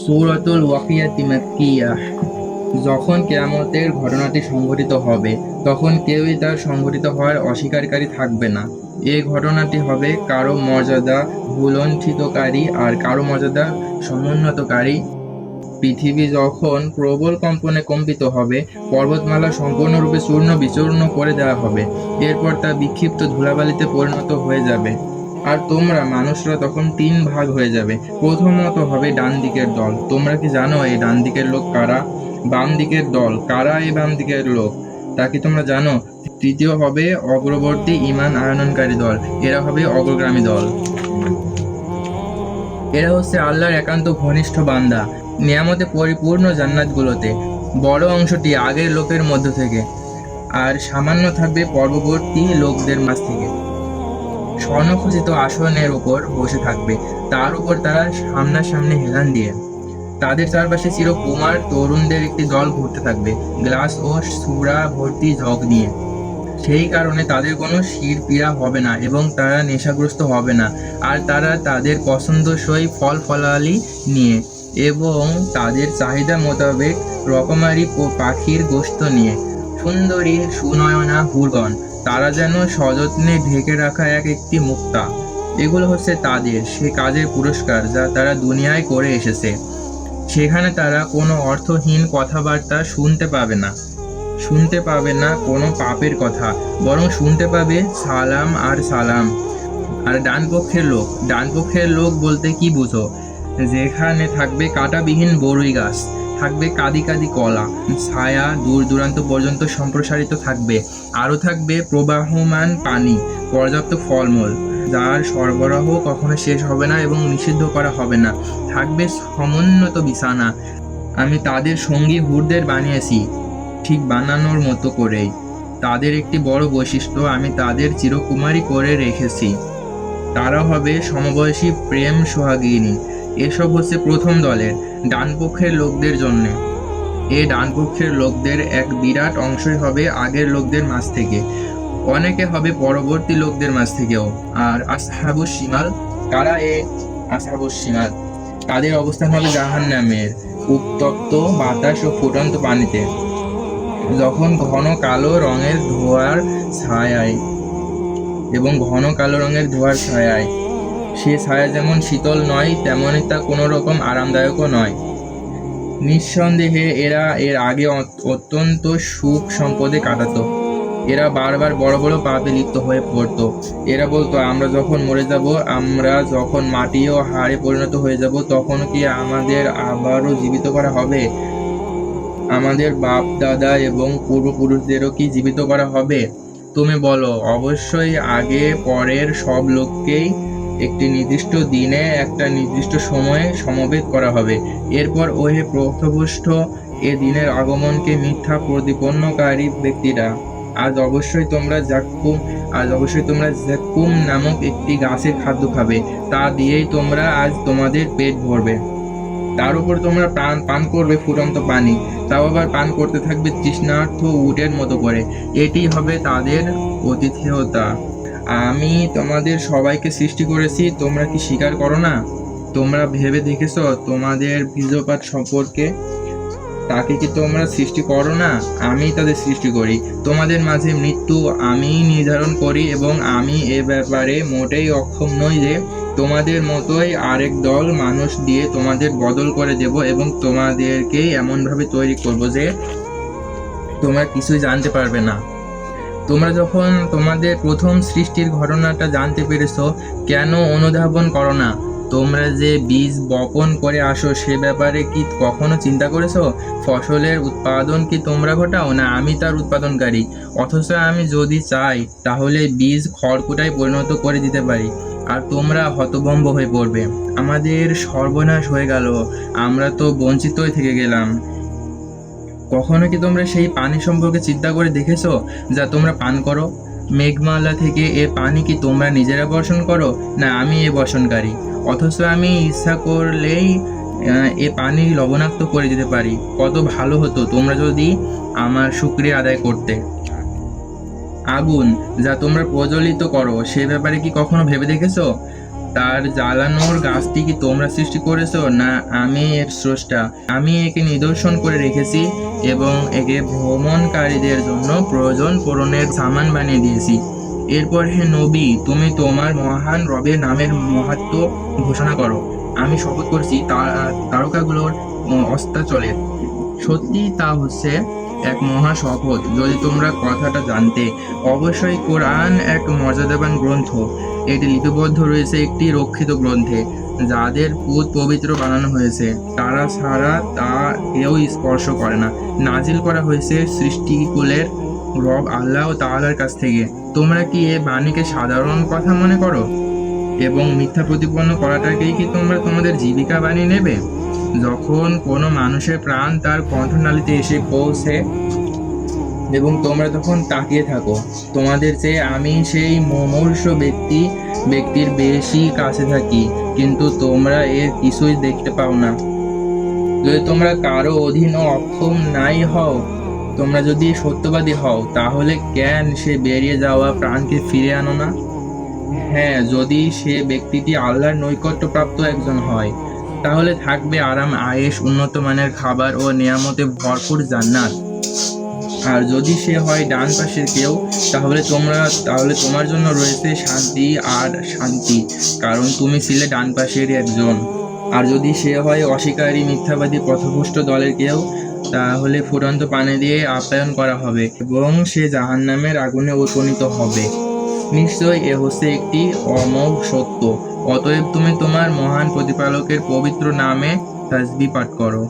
সূরাতুল ওয়াকিয়াতি মাক্কিয়াহ। যখন কিয়ামতের ঘটনাটি সংঘটিত হবে, তখন কেউই তার সংঘটিত হওয়ার অস্বীকারী থাকবে না। এই ঘটনাটি হবে কারো মর্যাদা ভুলণ্ঠিতকারী আর কারো মর্যাদা সমুন্নতকারী। পৃথিবী যখন প্রবল কম্পনে কম্পিত হবে, পর্বতমালা সম্পূর্ণরূপে চূর্ণ বিচূর্ণ করে দেওয়া হবে, এরপর তা বিক্ষিপ্ত ধুলাবালিতে পরিণত হয়ে যাবে। আর তোমরা মানুষরা তখন ৩ ভাগ হয়ে যাবে। প্রথমত হবে ডান দিকের দল। তোমরা কি জানো এই ডান দিকের লোক কারা? বাম দিকের দল কারা? এই বাম দিকের লোক তা কি তোমরা জানো? তৃতীয় হবে অগ্রবর্তী ঈমান আনয়নকারী দল। এরা হবে অগ্রগামী দল। এরা হচ্ছে আল্লাহর একান্ত ঘনিষ্ঠ বান্দা। নিয়ামতে পরিপূর্ণ জান্নাতগুলোতে বড় অংশটি আগের লোকের মধ্য থেকে, আর সামান্য থাকবে পরবর্তী লোকদের মাঝ থেকে। স্বর্ণখচিত আসনের উপর বসে থাকবে, তার উপর তারা সামনাসামনি হেলান দিয়ে। তাদের চারপাশে চিরকুমার তরুণদের একটি দল ঘুরতে থাকবে, গ্লাস ও সুরা ভর্তি জগ নিয়ে। সেই কারণে তাদের কোনো শিরপীড়া হবে না এবং তারা নেশাগ্রস্ত হবে না। আর তারা তাদের পছন্দসই ফল ফলালি নিয়ে এবং তাদের চাহিদা মোতাবেক রকমারি পাখির গোশত নিয়ে। সুন্দরী সুনয়না হুরগণ, তারা যেন সযত্নে ঢেকে রাখা একটি মুক্তা। এগুলো হচ্ছে তাদের সে কাজের পুরস্কার যা তারা দুনিয়ায় করে এসেছে। সেখানে তারা কোনো অর্থহীন কথাবার্তা শুনতে পাবে না কোনো পাপের কথা, বরং শুনতে পাবে সালাম আর সালাম। আর ডান পক্ষের লোক বলতে কি বুঝো? যেখানে থাকবে কাঁটাবিহীন বড়ই গাছ, থাকবে কাদি কাদি কলা, ছায়া দূর দূরান্ত পর্যন্ত সম্প্রসারিত থাকবে। আরও থাকবে প্রবাহমান পানি, পর্যাপ্ত ফলমূল যার সরবরাহ কখনো শেষ হবে না এবং নিষিদ্ধ করা হবে না। থাকবে সমুন্নত বিছানা। আমি তাদের সঙ্গী হুরদের বানিয়েছি ঠিক বানানোর মতো করেই। তাদের একটি বড় বৈশিষ্ট্য, আমি তাদের চিরকুমারী করে রেখেছি। তারা হবে সমবয়সী প্রেম সোহাগিনী। এসব হচ্ছে প্রথম দলের ডানপক্ষের লোকদের জন্য। এই ডানপক্ষের লোকদের এক বিরাট অংশই হবে আগের লোকদের মাঝ থেকে, অনেকে হবে পরবর্তী লোকদের মাঝ থেকেও। আর আসহাবুশ শিমাল কারা? আসহাবুশ শিমাল, তাদের অবস্থান হবে জাহান্নামের উত্তপ্ত বাতাস ও ফুটন্ত পানিতে, যখন ঘন কালো রঙের ধোঁয়ার ছায়ায়। সে ছায়া যেমন শীতল নয়, তেমনি তা কোনো রকম আরামদায়কও নয়। নিঃসন্দেহে এরা এর আগে অত্যন্ত সুখ সম্পদে কাটাতো। এরা বারবার বড় বড় পাপে লিপ্ত হয়ে পড়তো। এরা বলতো, আমরা যখন মরে যাব, আমরা যখন মাটি ও হাড়ে পরিণত হয়ে যাব, তখন কি আমাদের আবারও জীবিত করা হবে? আমাদের বাপ দাদা এবং পূর্বপুরুষদেরও কি জীবিত করা হবে? তুমি বলো, অবশ্যই আগে পরের সব লোককেই একটি নির্দিষ্ট দিনে একটা নির্দিষ্ট সময়ে সমবেত করা হবে। এরপর ওহে পথভ্রষ্ট, এ দিনের আগমনকে মিথ্যা প্রতিপন্নকারী ব্যক্তিরা, আজ অবশ্যই তোমরা জাক্কুম নামক একটি গাছের খাদ্য খাবে। তা দিয়েই তোমরা আজ তোমাদের পেট ভরবে। তার উপর তোমরা পান করবে ফুটন্ত পানি, তাও আবার পান করতে থাকবে তৃষ্ণার্ত উটের মতো করে। এটি হবে তাদের আতিথেয়তা। আমি তোমাদের সবাইকে সৃষ্টি করেছি, তোমরা কি স্বীকার করো না? তোমরা ভেবে দেখেছো তোমাদের বীর্যপাত সম্পর্কে? তাকে কি তোমরা সৃষ্টি করো না? আমি তাদের সৃষ্টি করি। তোমাদের মাঝে মৃত্যু আমিই নির্ধারণ করি এবং আমি এ ব্যাপারে মোটেই অক্ষম নই যে তোমাদের মতোই আরেক দল মানুষ দিয়ে তোমাদের বদল করে দেব এবং তোমাদেরকেই এমনভাবে তৈরি করব যে তোমরা কিছুই জানতে পারবে না। তোমরা যখন তোমাদের প্রথম সৃষ্টির ঘটনাটা জানতে পেরেছো, কেন অনুধাবন করো না? তোমরা যে বীজ বপন করে আসো সে ব্যাপারে কি কখনো চিন্তা করেছো? ফসলের উৎপাদন কি তোমরা ঘটাও, না আমি তার উৎপাদনকারী? অথচ আমি যদি চাই তাহলে বীজ খড়কুটায় পরিণত করে দিতে পারি, আর তোমরা হতভম্ব হয়ে পড়বে। আমাদের সর্বনাশ হয়ে গেল, আমরা তো বঞ্চিতই থেকে গেলাম। কখনো কি তোমরা সেই পানি সম্পর্কে চিন্তা করে দেখেছো যা তোমরা পান করো? মেঘমালা থেকে এ পানি কি তোমরা নিজেরা বর্ষণ করো, না আমি এ বর্ষণকারী? অথচ আমি ইচ্ছা করলেই এ পানি লবণাক্ত করে দিতে পারি। কত ভালো হতো তোমরা যদি আমার শুকরিয়া আদায় করতে। আগুন যা তোমরা প্রজ্বলিত করো সে ব্যাপারে কি কখনো ভেবে দেখেছো? তার জ্বালানোর গাছটি কি তোমরা সৃষ্টি করেছো, না আমি এর স্রষ্টা? আমি একে নিদর্শন করে রেখেছি এবং একে ভ্রমণকারীদের জন্য প্রয়োজন পূরণের সামান বানিয়ে দিয়েছি। এরপর হে নবী, তুমি তোমার মহান রবের নামের মাহাত্ম্য ঘোষণা করো। আমি শপথ করছি তারকাগুলোর অস্তাচলের। সত্যি তা হচ্ছে এক মহা শপথ। যদি তোমরা কথাটা জানতে, অবশ্যই কোরআন এক মর্যাদাবান গ্রন্থ। এটি লিপিবদ্ধ রয়েছে একটি রক্ষিত গ্রন্থে, যাদের পবিত্র বানানো হয়েছে, তারা ছাড়া তা কেউ স্পর্শ করে না। নাজিল করা হয়েছে সৃষ্টিকুলের রব আল্লাহ তাআলার কাছ থেকে। তোমরা কি এ বাণীকে সাধারণ কথা মনে করো এবং মিথ্যা প্রতিপন্ন করাটাকেই কি তোমরা তোমাদের জীবিকা বানিয়ে নেবে? যখন কোনো মানুষের প্রাণ তার কণ্ঠনালীতে এসে পৌঁছে এবং তোমরা তখন তাকিয়ে থাকো, তোমাদের চেয়ে আমি সেই মুমূর্ষ ব্যক্তির বেশি কাছে থাকি, কিন্তু তোমরা এর কিছুই দেখতে পাও না। যদি তোমরা কারো অধীন ও অক্ষম নাই হও, তোমরা যদি সত্যবাদী হও, তাহলে কেন সে বেরিয়ে যাওয়া প্রাণকে ফিরে আনো না? হ্যাঁ, যদি সে ব্যক্তিটি আল্লাহর নৈকট্যপ্রাপ্ত একজন হয়, তাহলে থাকবে আরাম আয়েশ, উন্নত মানের খাবার ও নিয়ামতে ভরপুর জান্নাত। আর যদি সে হয় ডান পাশের কেউ, তাহলে তোমার জন্য রয়েছে শান্তি আর শান্তি, কারণ তুমি ছিলে ডান পাশের একজন। আর যদি সে হয় অস্বীকারী, মিথ্যাবাদী, পথভ্রষ্ট দলের কেউ, তাহলে ফুটন্ত পানি দিয়ে আপ্যায়ন করা হবে এবং সে জাহান্নামের আগুনে উপনীত হবে। নিশ্চয় এ হচ্ছে একটি অমোঘ সত্য। অতএব তুমি তোমার মহান প্রতিপালকের পবিত্র নামে তাসবিহ পাঠ করো।